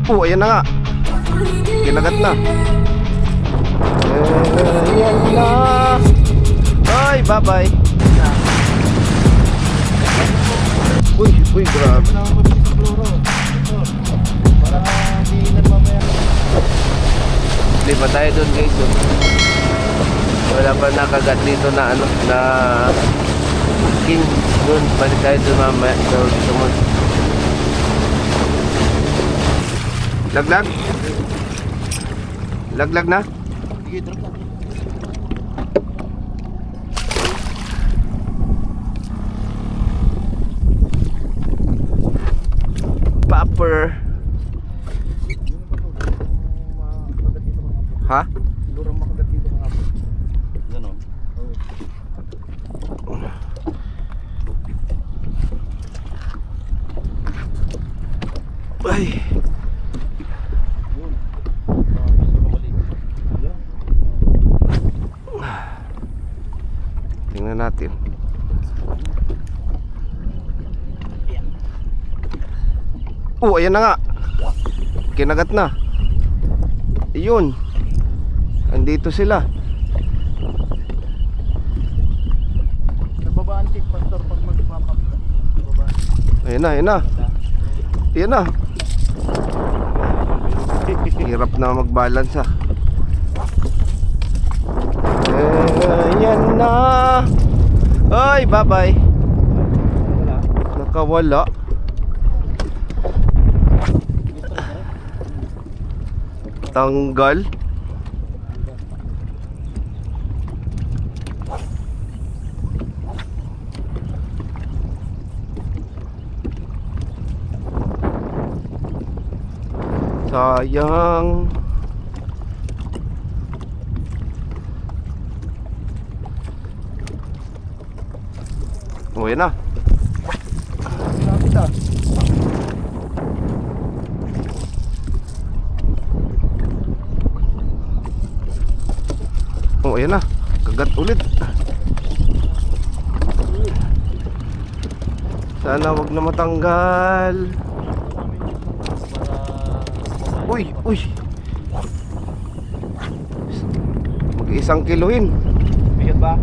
Ayan na nga. Kinagat na. Ayan na. Ay, bye-bye. Uy, grabe. Lipat tayo doon guys. Wala pa nakagat dito na ano, na king. Doon, balik tayo doon mamaya. Dito mo. Laglag? Laglag na? Sige, drop lang. Popper. Ha? Lurang makagat dito mga hapon. Ganon? Oo. Ay. Tingnan natin. Ayan na nga. Kinagat na. Ayun. Andito sila. Nababaan tip, pastor, pag magpapap. Ayan na, ayan na. Ayan na. Hirap na mag-balance ah. Ayan na. Ay, bye-bye. Nakawala. Tanggal. Sayang. Oh, yan na. Lapit ah. Oh, ayan na. Kagat ulit. Sana wag na matanggal. Uy. Mag-isang kiloin. Bigat ba?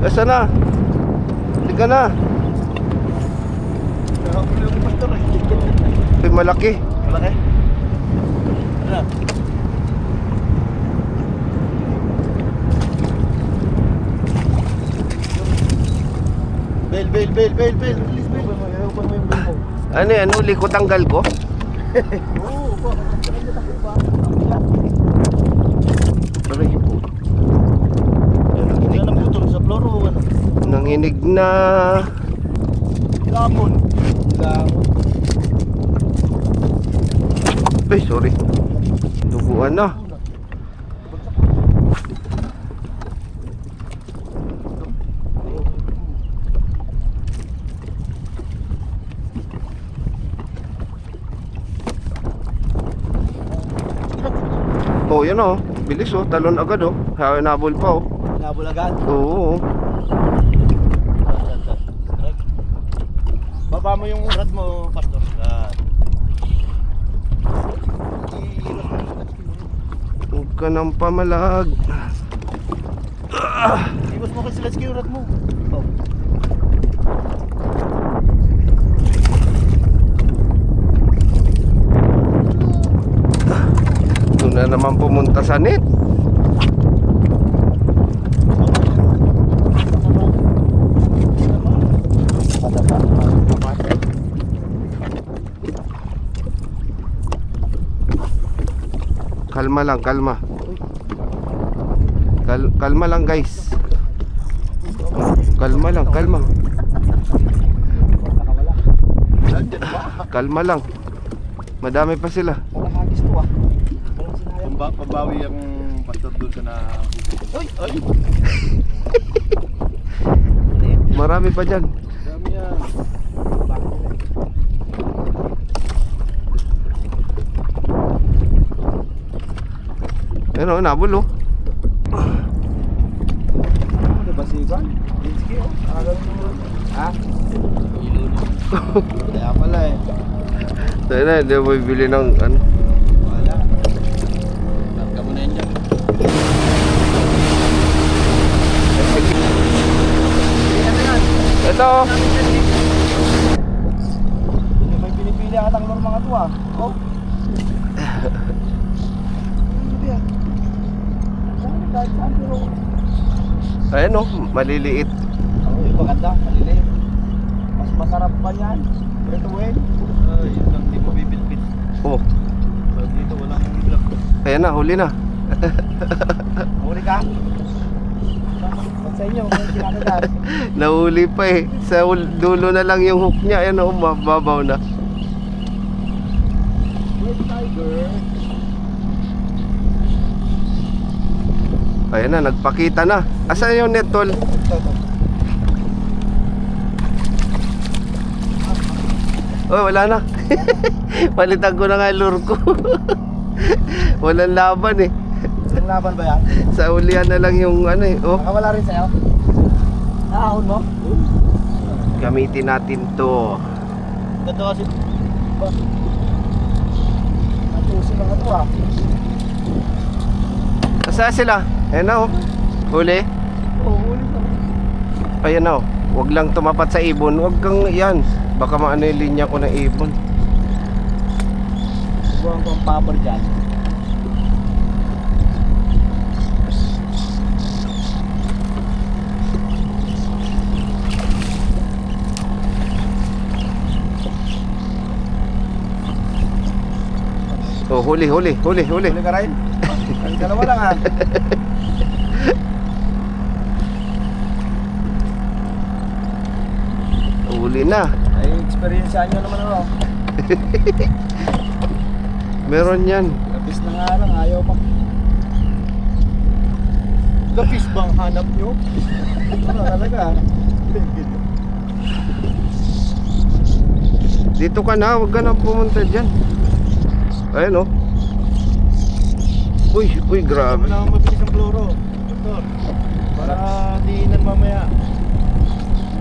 Asa na? Hindi ka na. Nakapuli yung pastor eh. Ay, malaki. Malaki? Ano? Bel. Bilis, bel. Ayaw mo yung bel mo. Ano yan? Uli ko tanggal ko? Oo, po. Aray po. Yan ang putol sa floor o ano? Nanginig na. Lamon. Ay, sorry. Duguan na. Oh, yan oh. Bilis oh. Talon agad oh. Nabol pa oh. Nabol agad? Oo. Baba mo yung rad mo, pastor. Huwag ka nang pamalag. Iwas mo kasi let's yung rad mo. Oh. Doon na naman pumunta sa net. Kalma lang, kalma. Kalma lang guys. Kalma lang, kalma. Kalma lang. Madami pa sila. Kalahagis to ah. Pambawi ang pastor doon sa na... Uy! Ay! Marami pa dyan. Dami yan. Ano, nabol oh. si Ivan. Linsky, oh. Nakagano naman. Ha? Kaya pala eh. Tayo na, hindi mo bibili ng ano. Wala. Targa mo na yan dyan. Ito. May pinipili ang atanglor mga to ah. Oh. Ayan o, maliliit. Oo, yung maganda, maliliit. Mas masarap pa yan. Ito Wayne. Yun lang, di mo bibilbit. Oh, Dito walang block. ayan na, huli na. Huli ka? Ba't sa inyo, may kinakagat? Nahuli pa eh. Sa dulo na lang yung hook niya. Ayan o, mababaw na. Red tiger. Ayan na, nagpakita na. Asan yung net, tol? Oh, wala na. Palitan ko na nga yung lure ko. Walang laban eh. Ang laban ba yan? Sa ulian na lang yung ano eh. Oh, Nakawala rin sa'yo? Naahon mo? gamitin natin to. Ganda kasi. Ba? Natusin mga to ah. Asa sila? Ayan na oh. Huli. Oo, huli na. Ayan na oh. Huwag lang tumapat sa ibon. Huwag kang yan. Baka maano yung linya ko ng ibon. Subuhan ko ang paper dyan. Oh, huli. Huli ka rin? Ang dalawa lang ah. Huli na. Ay, experiencean nyo naman ano. Meron yan. Labis na nga lang, ayaw pa. Lapis bang hanap nyo? Ano talaga? Dito ka na. Huwag ka na pumunta dyan. Ayan oh. Uy, grabe. Wala akong mabilis ang kloro. Doktor, para diinan mamaya.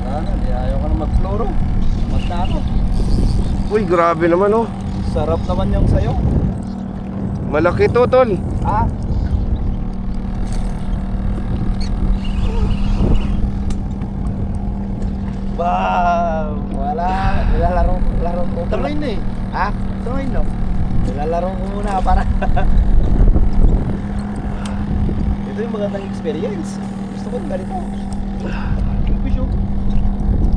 Ano, di ayaw ka na mag-kloro. Magtano. Uy, grabe naman oh. Sarap naman yung sayo. Malaki to, tol. Ha? Wow! Wala. Nilalaro ko. Tangay na eh. Ha? Tangay na. Nilalaro ko muna para. Ito yung magandang experience. Gusto ko yung ganito. Kingfish oh.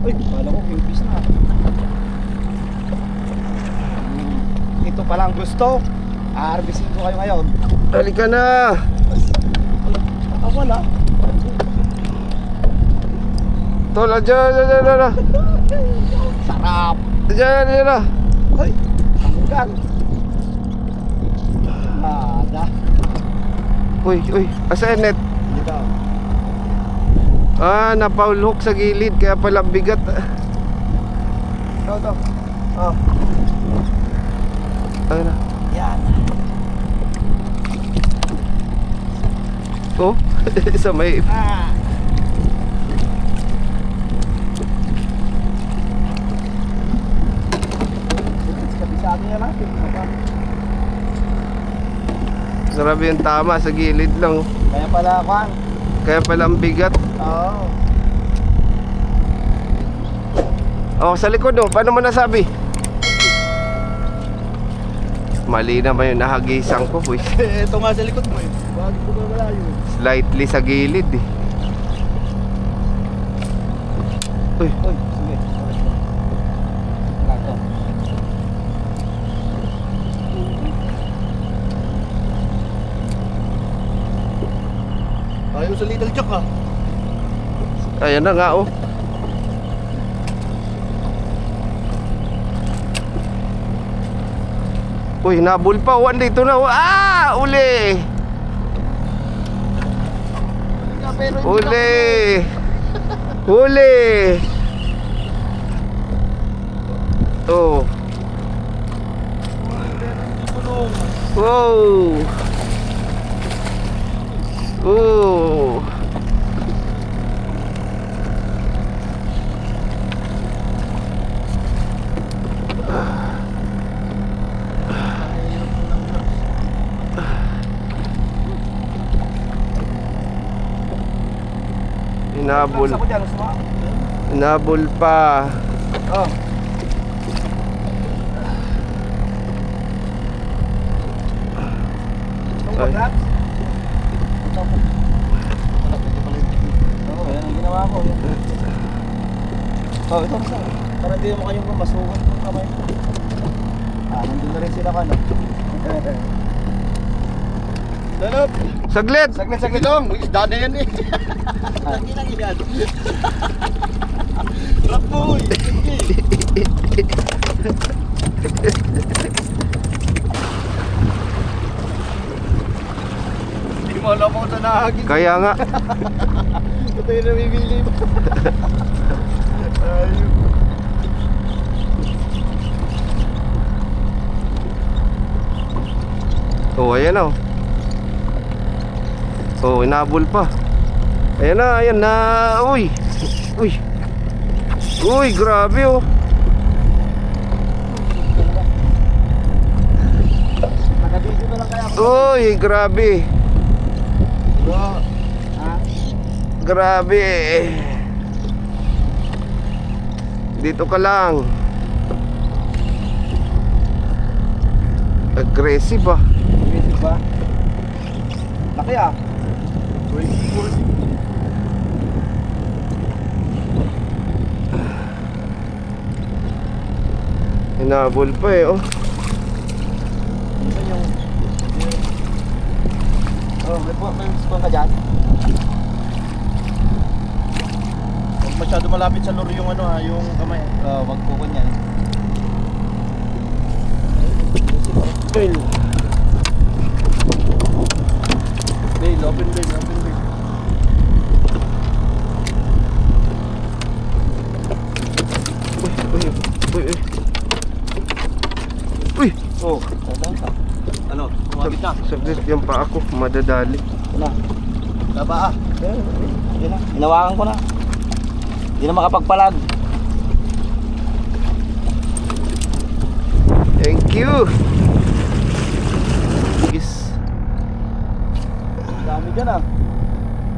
Uy, kala ko kingfish na. Ito palang gusto. Aarbisin ko kayo ngayon. Halika na. Wala. Tol, dyan. Sarap. Dyan na. Hoy, tanggal. Ada. Uy, asa yung net? Dito. Ah, napaulhok sa gilid. Kaya pala bigat. Ito. Oh, Ayun na. yan. Oh, sa may... Ah. Kabisado niya natin. Sarap yung tama sa gilid lang. Kaya pala kwan. Kaya pala ang bigat. Oo. Oh, sa likod oh. Paano mo nasabi? Mali naman yung nahagisang ko, boy. Ito nga sa likod mo eh. Bakit ko ba malayo? Slightly sa gilid eh. Uy, Uy, sige. Lato. Ayaw sa little jack ah. ayan na nga oh. Uy, nabul pa. Dito na. Ah! Uli! Uli! Uli! Oh. Wow! Oh. Hinabol. Ako dyan, gusto mo? Hinabol pa. Oh. Itong Ay. pag-laps? Oo, yan ang ginawa ko. Oh, ito basta. Para di mo kayong masukan ng kamay. Nandun na rin sila ka, no? Dalap! Saglit! Saglit lang, isda na yan eh. Hindi lang yan. Rapoy! Hindi mo alam kung saan nahagis. Kaya nga. Ito yung namimili mo. Ayun. Oh, ayan na. Oh, hinabol pa. Ayan na. Uy. Uy. Uy, grabe oh. Nakabidyo na lang kaya ako. Uy, grabe. Ha? Grabe. Dito ka lang. Aggressive ah. Busy ba? Laki ah. Hinabol pa eh oh. Minsan yung... Oh, may spoon ka dyan? Huwag masyado malapit sa lure yung ano ha, yung kamay. Wag po kanyan. Bail. Open bail. Uy. Uy. Oh, tandaan ka. Ano, kumabit na. Saglit yung pa ako, madadali. Wala. Laba ah. Hindi na. Hinawakan ko na. Hindi na makapagpalag. Thank you. Yes. Dami dyan ah.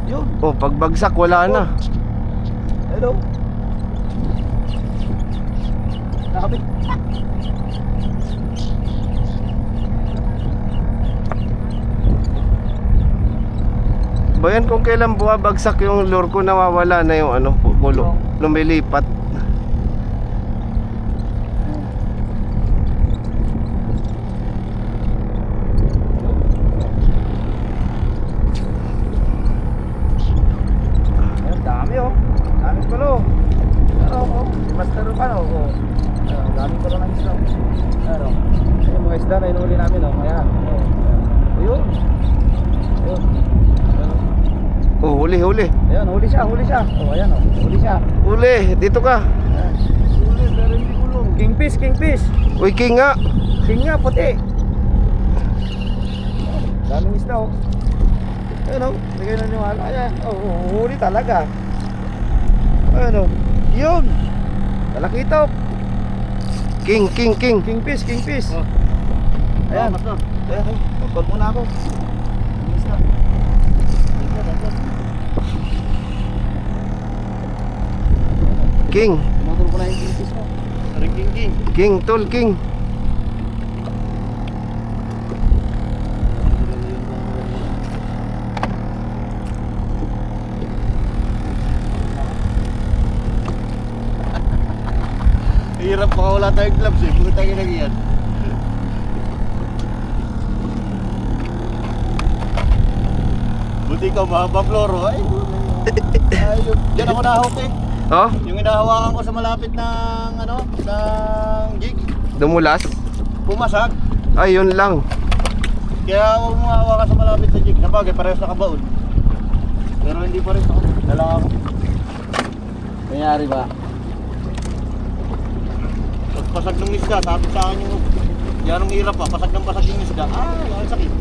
Yun. Oh, pagbagsak wala na. Hello. Nakabit. Bayan kung kailan buwabagsak yung lure ko, nawawala na yung ano, kulo. Lumilipat. Ayun, dami oh. Dami kulo. Ano oh, master pa no. Oh. Dami kulo ng isda. Ano? Yung mga isda na inuuli namin oh. Ayan. Oh. Ayun. Ayun. Oh, huli. Ayun, huli siya. Oh, ayan oh. Huli siya. Huli, dito ka. Ayan. Huli, pero hindi kulong. Kingfish. Uy, king nga. King nga, puti. Daming isda oh. Ayun oh, hindi kayo naniwala. Ayan, huli talaga. Ayun oh. Yun. Talakitok. King. Kingfish. Oh. Ayan. Mas na. Ayan, pagpag muna ako. Daming isda. King. Tinuturo ko na yung kingfish mo. King. King, tol, king. Hirap baka wala tayong gloves eh. Puta tayo na yan. Buti ka mahaba floro. Ay, ayun. Diyan ako nahawak eh. Oh, Yung inahawakan ko sa malapit ng ano, ng jig. dumulas. Pumasag. Ayun lang. Kaya huwag mo hawakan sa malapit sa jig. Sabagay, parehas nakabaon. Pero hindi pa rin ako. Dala ako. Nangyari ba? Pagpasag ng isda, sabi sa akin yung yan ang hirap pa, pasag yung isda. Ang sakit.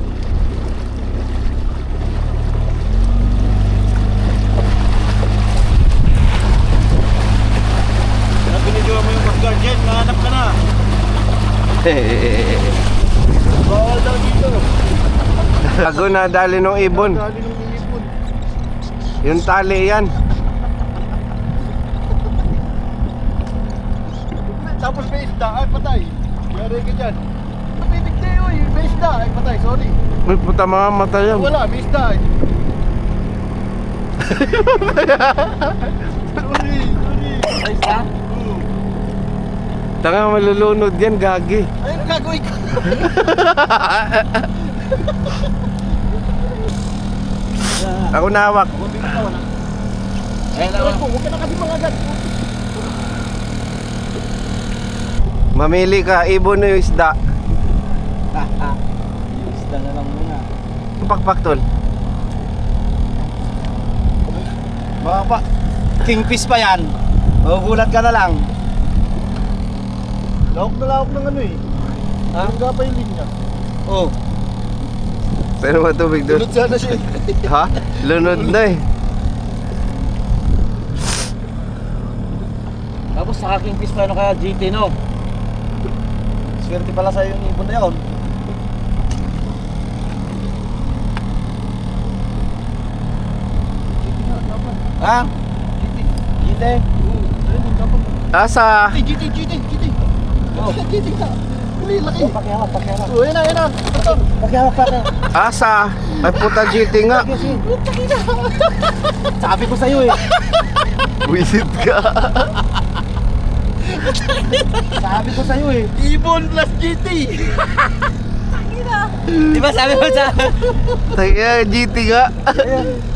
Kaya binidyo mo yung guardian, nahanap ka na. Bawal daw dito. Bago na dali ng ibon. Dali ng ibon. Yung tali yan. tapos may isda, ay patay. Yari ka dyan. Mapitig tayo eh, may isda, ay patay, sorry. May puta mga mata yan. Wala, may isda eh. Sorry. Ay, isa? Tanga malulunod yan, gagi. Ay, gagawin ko. Ako nawak. Ay, huwag ka na kasi mga agad. Mamili ka, ibon na yung isda. Yung isda na lang muna. Pakpak tol. Baka pa, kingfish pa yan. Magugulat ka na lang. Lawak ng ano eh. Ha? Hangga pa yung linya. Oh, Pero matubig doon. Tulad sana siya. Ha? Lunod na eh. tapos sa kingfish pa ano kaya GT no? Swerte pala sa yung ibon na yun. Ha? GT? Asa? GT. Oh. GT ka. Uli, laki. Pakiawak. Oh, yan na. Ito. Pakiawak. Asa? Ay puta GT nga. Sabi ko sa'yo eh. Wisit ka. Sabi ko sa'yo eh. Ibon plus GT. Di ba sabi mo sa... Taya, GT nga.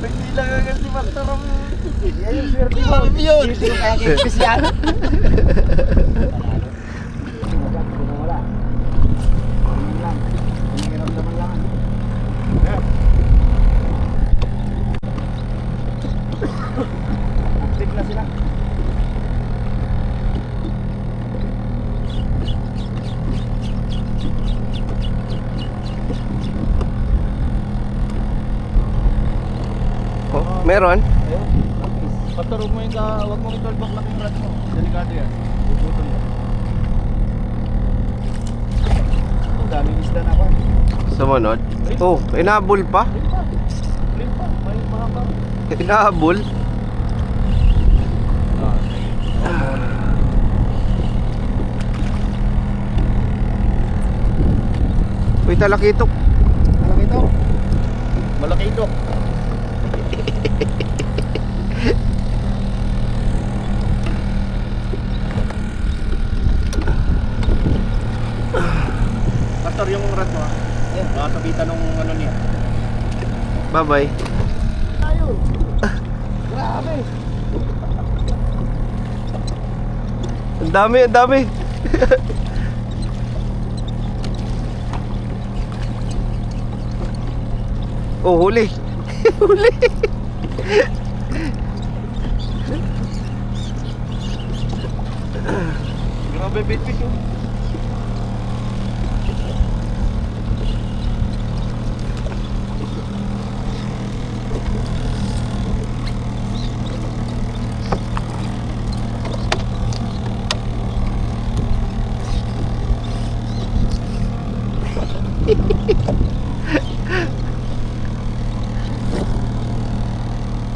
Nagbilang agad si Master Ram. Yan yung swerte mo. Grabe yun. GT yung kaya kingfish yan. Active na sila. Oh, meron? Ayun, Master, huwag mo i-tallback lang yung rad mo. Delikado yan. Bubutol mo. ang daming isda na ako. Sumunod? Oh, inabol pa? Clean pa. May mahaba. Inabol? Uy, talakitok. Alam ito? Malaki ito. Pastor, yung rad mo, Ayan. baka sabitan ng ano niya. Bye-bye. Ayun. Grabe. Ang dami. Oh, huli. Huli. Grabe, bait fish yun.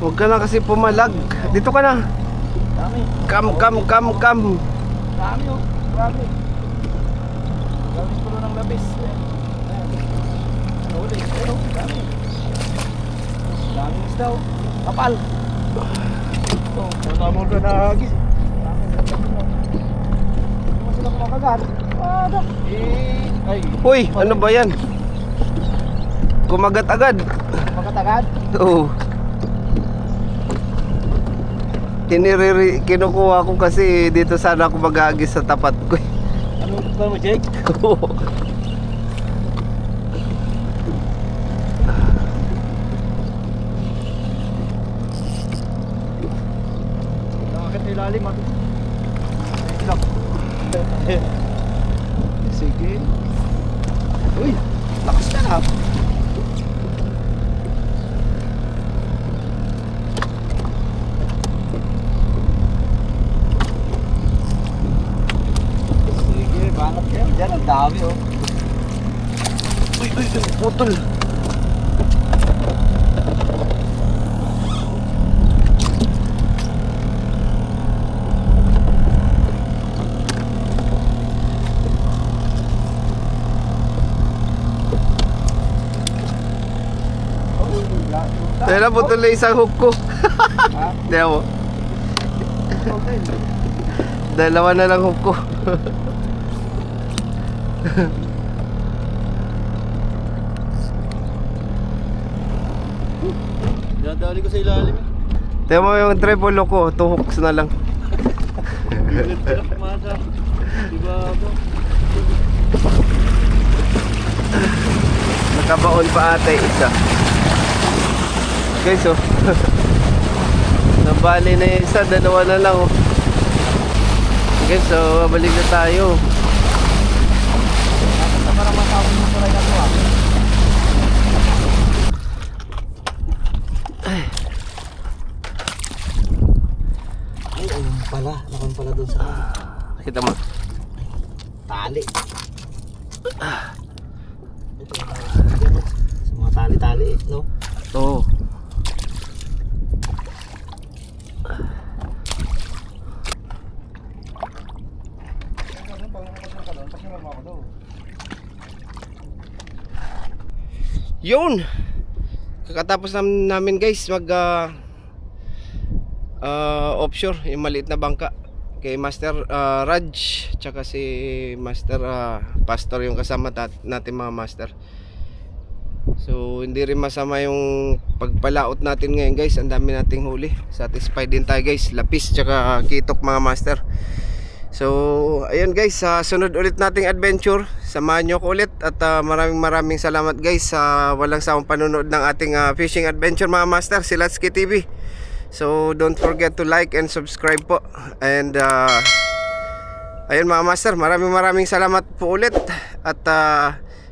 Huwag ka na kasi pumalag. Dito ka na. Dami. Kam. Dami oh. Grabe. Gawin ko ng labis. Ayan. Nahuli. Pero, dami. Daming isda oh. Kapal. Oh, Wala mo ka na hagis. dami. Hindi mo sila kumakagat. Ay. Uy, ano ba yan? Kumagat agad. Makatagad. Oo. Kinukuha ko kasi dito sana ako mag-aagis sa tapat ko. Ano ba mo, Jake? Nakakit ilalim ah. Sige. Uy, lakas ka na. Sige, banat kayo. Diyan ang dami oh. Uy, putol. Wala po tuloy isang hook ko. Ha? Di mo. Golden. Dalawa na lang hook ko. Dinadali ko sa ilalim. Tingnan mo yung triple lock ko, 2 hooks na lang. Masa. Diba ako? Nakabaon pa ate isa. Guys, oh. Nabali na yung isa, dalawa na lang, oh. Guys, so babalik na tayo. Basta parang matawag mo sa rin ako ah. Ay, ayun pala. Nakon pala doon sa Kita mo. tali. Ito yung tawag sa mga tali-tali, no? Oo. Yun. Kakatapos namin guys mag offshore yung maliit na bangka kay Master Raj tsaka si Master Pastor yung kasama natin mga master. So hindi rin masama yung pagpalaot natin ngayon guys. Ang dami nating huli. Satisfied din tayo guys. Lapis tsaka kitok mga master. So ayun guys, sa sunod ulit nating adventure, samahan nyo ko ulit. At maraming salamat guys sa walang sawang panonood ng ating fishing adventure mga master, si Latsuki TV. So don't forget to like and subscribe po. And ayun mga master, maraming salamat po ulit. At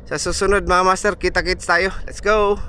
sa susunod mga master, kita-kits tayo. Let's go!